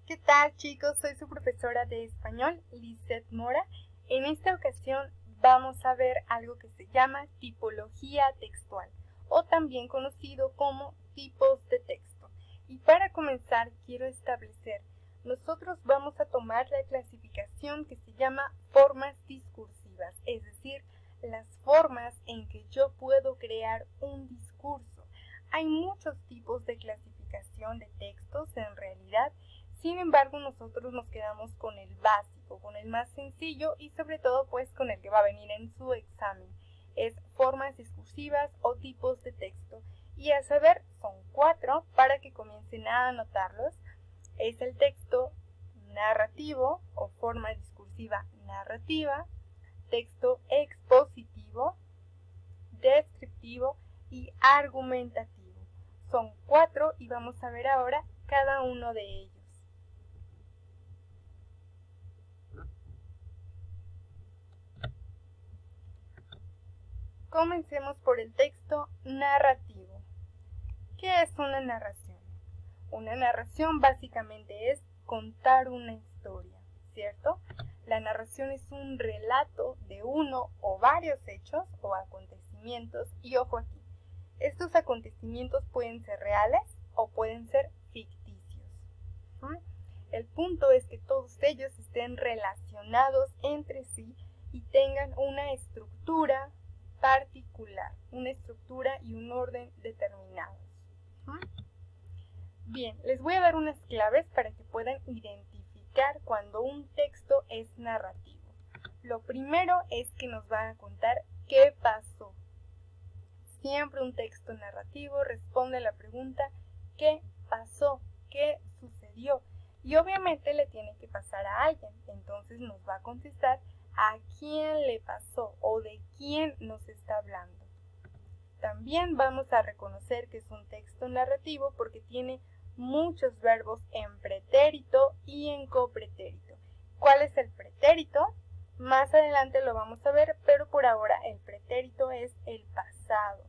¿Qué tal, chicos? Soy su profesora de español, Lizeth Mora. En esta ocasión vamos a ver algo que se llama tipología textual o también conocido como tipos de texto. Y para comenzar quiero establecer, nosotros vamos a tomar la clasificación que se llama formas discursivas, es decir, las formas en que yo puedo crear un discurso. Hay muchos tipos de clasificación de textos en realidad. Sin embargo, nosotros nos quedamos con el básico, con el más sencillo y sobre todo pues con el que va a venir en su examen. Es formas discursivas o tipos de texto. Y a saber, son 4 para que comiencen a anotarlos. Es el texto narrativo o forma discursiva narrativa, texto expositivo, descriptivo y argumentativo. Son 4 y vamos a ver ahora cada uno de ellos. Comencemos por el texto narrativo. ¿Qué es una narración? Una narración básicamente es contar una historia, ¿cierto? La narración es un relato de uno o varios hechos o acontecimientos y ojo aquí, estos acontecimientos pueden ser reales o pueden ser ficticios. El punto es que todos ellos estén relacionados entre sí y tengan una estructura particular, una estructura y un orden determinados. Bien, les voy a dar unas claves para que puedan identificar cuando un texto es narrativo. Lo primero es que nos van a contar qué pasó. Siempre un texto narrativo responde a la pregunta ¿qué pasó? ¿Qué sucedió? Y obviamente le tiene que pasar a alguien, entonces nos va a contestar a quién le pasó o de quién nos está hablando. También vamos a reconocer que es un texto narrativo porque tiene muchos verbos en pretérito y en copretérito. ¿Cuál es el pretérito? Más adelante lo vamos a ver, pero por ahora el pretérito es el pasado.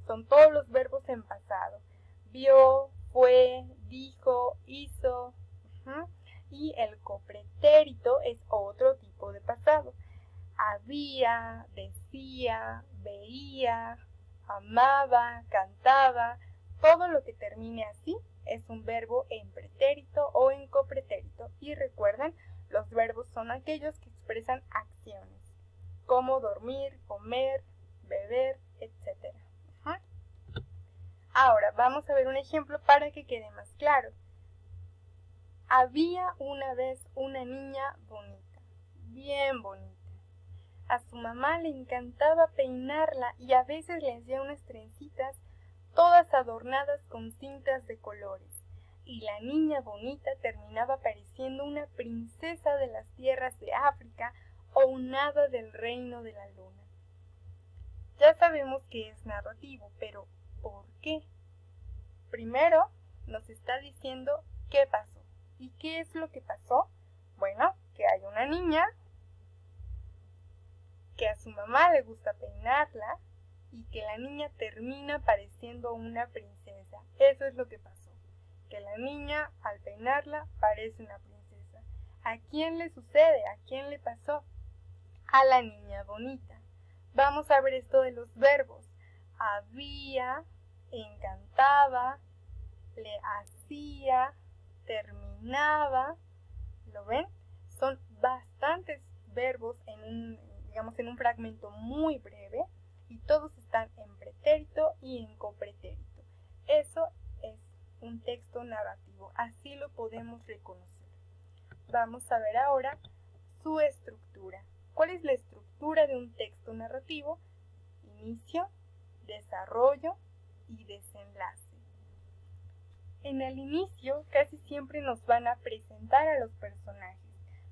Son todos los verbos en pasado. Vio, fue, dijo, hizo. Y el copretérito es otro tipo de pasado. Había, decía, veía, amaba, cantaba. Todo lo que termine así es un verbo en pretérito o en copretérito. Y recuerden, los verbos son aquellos que expresan acciones, como dormir, comer, beber, etc. Ahora vamos a ver un ejemplo para que quede más claro. Había una vez una niña bonita, bien bonita. A su mamá le encantaba peinarla y a veces le hacía unas trencitas todas adornadas con cintas de colores. Y la niña bonita terminaba pareciendo una princesa de las tierras de África o un hada del reino de la luna. Ya sabemos que es narrativo, pero ¿por qué? Primero nos está diciendo qué pasó. ¿Y qué es lo que pasó? Bueno, que hay una niña que a su mamá le gusta peinarla y que la niña termina pareciendo una princesa. Eso es lo que pasó. Que la niña al peinarla parece una princesa. ¿A quién le sucede? ¿A quién le pasó? A la niña bonita. Vamos a ver esto de los verbos. Había, encantaba, le hacía, terminaba. ¿Lo ven? Son bastantes verbos en un fragmento muy breve y todos están en pretérito y en copretérito. Eso es un texto narrativo, así lo podemos reconocer. Vamos a ver ahora su estructura. ¿Cuál es la estructura de un texto narrativo? Inicio, desarrollo y desenlace. En el inicio casi siempre nos van a presentar a los personajes.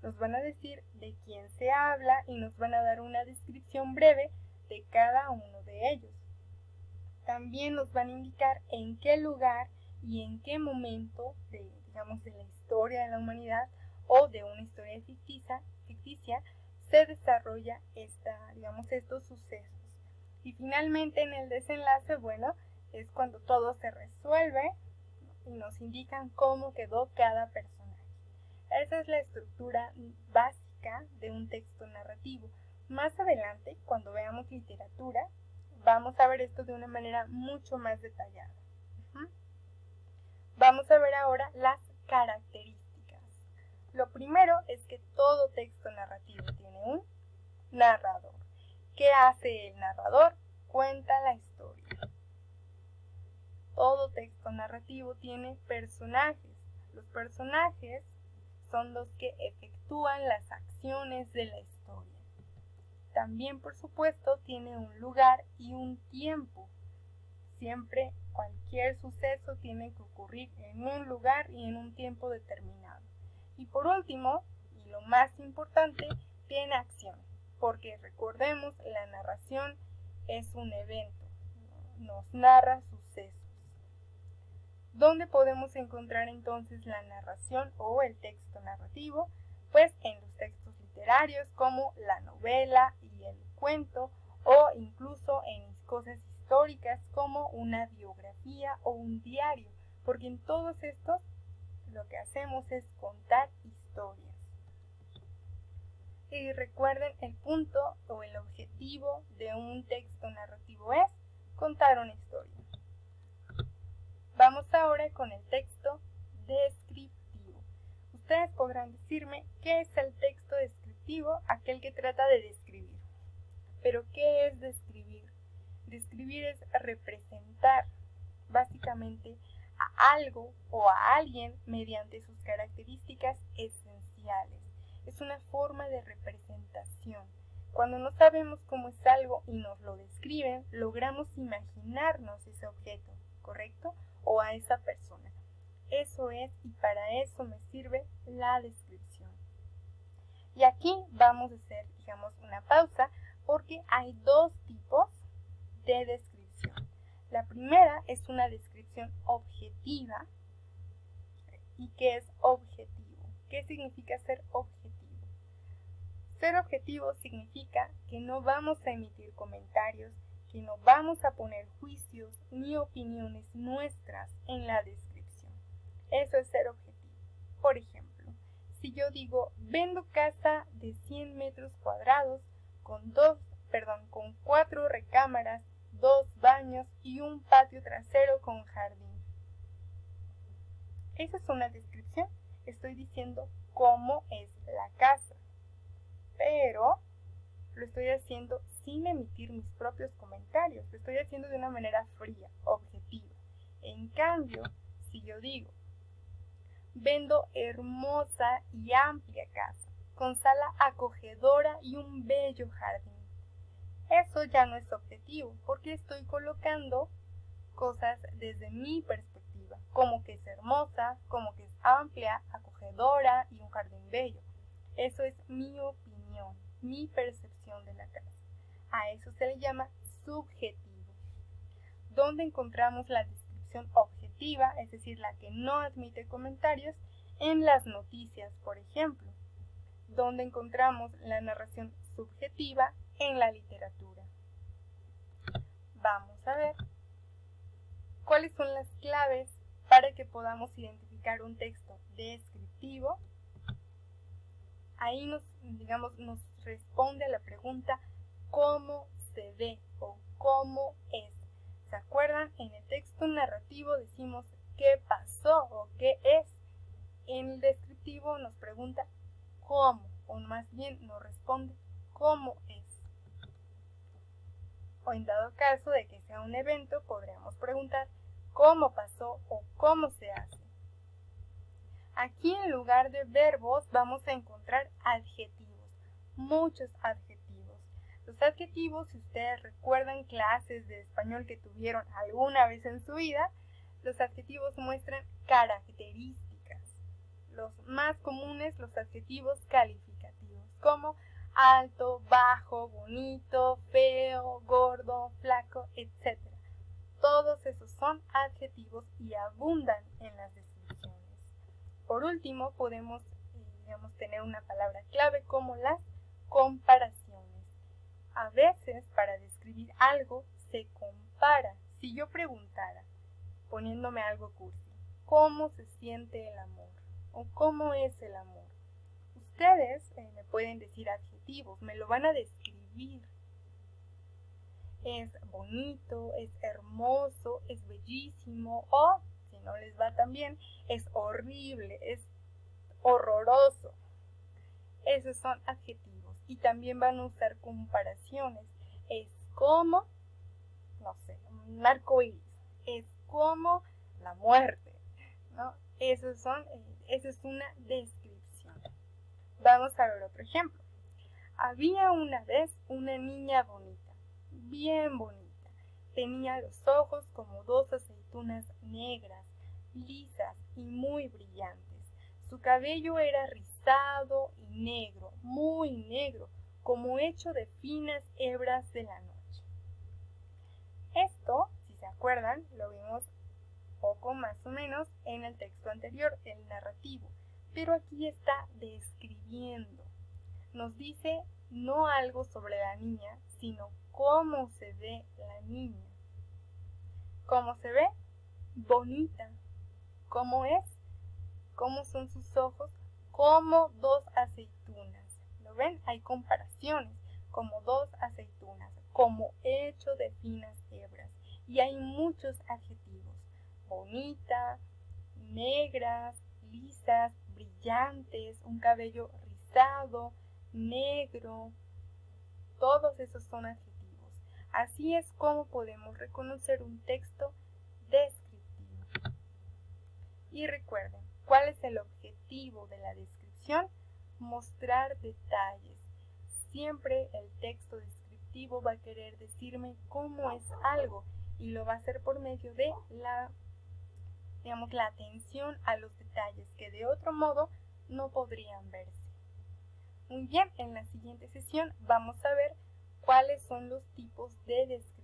Nos van a decir de quién se habla y nos van a dar una descripción breve de cada uno de ellos. También nos van a indicar en qué lugar y en qué momento de la historia de la humanidad o de una historia ficticia se desarrolla estos sucesos. Y finalmente en el desenlace, bueno, es cuando todo se resuelve y nos indican cómo quedó cada personaje. Esa es la estructura básica de un texto narrativo. Más adelante, cuando veamos literatura, vamos a ver esto de una manera mucho más detallada. Vamos a ver ahora las características. Lo primero es que todo texto narrativo tiene un narrador. ¿Qué hace el narrador? Cuenta la historia. Todo texto narrativo tiene personajes. Los personajes son los que efectúan las acciones de la historia. También, por supuesto, tiene un lugar y un tiempo. Siempre cualquier suceso tiene que ocurrir en un lugar y en un tiempo determinado. Y por último, y lo más importante, tiene acción, porque recordemos, la narración es un evento, nos narra sucesos. ¿Dónde podemos encontrar entonces la narración o el texto narrativo? Pues en los textos literarios como la novela y el cuento, o incluso en cosas históricas como una biografía o un diario, porque en todos estos lo que hacemos es contar historias. Y recuerden, el punto o el objetivo de un texto narrativo es contar una historia. Vamos ahora con el texto descriptivo. Ustedes podrán decirme qué es el texto descriptivo, aquel que trata de describir. Pero ¿qué es describir? Describir es representar básicamente a algo o a alguien mediante sus características esenciales. Es una forma de representación. Cuando no sabemos cómo es algo y nos lo describen, logramos imaginarnos ese objeto, ¿correcto? O a esa persona. Eso es, y para eso me sirve la descripción. Y aquí vamos a hacer, una pausa, porque hay dos tipos de descripción. La primera es una descripción objetiva. ¿Y qué es objetivo? ¿Qué significa ser objetivo? Ser objetivo significa que no vamos a emitir comentarios, que no vamos a poner juicios ni opiniones nuestras en la descripción. Eso es ser objetivo. Por ejemplo, si yo digo, vendo casa de 100 metros cuadrados con 4 recámaras, 2 baños y un patio trasero con jardín. Esa es una descripción. Estoy diciendo cómo es la casa. Pero lo estoy haciendo sin emitir mis propios comentarios. Lo estoy haciendo de una manera fría, objetiva. En cambio, si yo digo, vendo hermosa y amplia casa, con sala acogedora y un bello jardín. Eso ya no es objetivo, porque estoy colocando cosas desde mi perspectiva, como que es hermosa, como que es amplia, acogedora y un jardín bello. Eso es mi opinión, mi percepción de la casa. A eso se le llama subjetivo. ¿Dónde encontramos la descripción objetiva, es decir, la que no admite comentarios? En las noticias, por ejemplo. ¿Dónde encontramos la narración subjetiva? En la literatura. Vamos a ver cuáles son las claves para que podamos identificar un texto descriptivo. Ahí nos responde a la pregunta ¿cómo se ve o cómo es? ¿Se acuerdan? En el texto narrativo decimos ¿qué pasó o qué es? En el descriptivo nos pregunta ¿cómo? O más bien nos responde ¿cómo es? O en dado caso de que sea un evento, podríamos preguntar ¿cómo pasó o cómo se hace? Aquí en lugar de verbos vamos a encontrar adjetivos, muchos adjetivos. Los adjetivos, si ustedes recuerdan clases de español que tuvieron alguna vez en su vida, los adjetivos muestran características. Los más comunes, los adjetivos calificativos, como alto, bajo, bonito, feo, gordo, flaco, etc. Todos esos son adjetivos y abundan en las descripciones. Por último, podemos tener una palabra clave como las comparaciones. A veces, para describir algo, se compara. Si yo preguntara, poniéndome algo cursi, ¿cómo se siente el amor? o cómo es el amor. Ustedes me pueden decir adjetivos, me lo van a describir. Es bonito, es hermoso, es bellísimo, o, si no les va tan bien, es horrible, es horroroso. Esos son adjetivos. Y también van a usar comparaciones. Es como, no sé, un arco iris. Es como la muerte, ¿no? Esa es una descripción. Vamos a ver otro ejemplo. Había una vez una niña bonita, bien bonita. Tenía los ojos como dos aceitunas negras, lisas y muy brillantes. Su cabello era rizado y negro, muy negro, como hecho de finas hebras de la noche. Esto, si se acuerdan, lo vimos poco más o menos en el texto anterior, el narrativo, pero aquí está describiendo. Nos dice no algo sobre la niña, sino cómo se ve la niña. ¿Cómo se ve? Bonita. ¿Cómo es? ¿Cómo son sus ojos? Como dos aceitunas. ¿Lo ven? Hay comparaciones. Como dos aceitunas. Como hecho de finas hebras. Y hay muchos adjetivos. Bonita, negras, lisas, brillantes, un cabello rizado, negro. Todos esos son adjetivos. Así es como podemos reconocer un texto descriptivo. Y recuerden, ¿cuál es el objetivo de la descripción? Mostrar detalles. Siempre el texto descriptivo va a querer decirme cómo es algo y lo va a hacer por medio de la atención a los detalles que de otro modo no podrían verse. Muy bien, en la siguiente sesión vamos a ver cuáles son los tipos de descripción.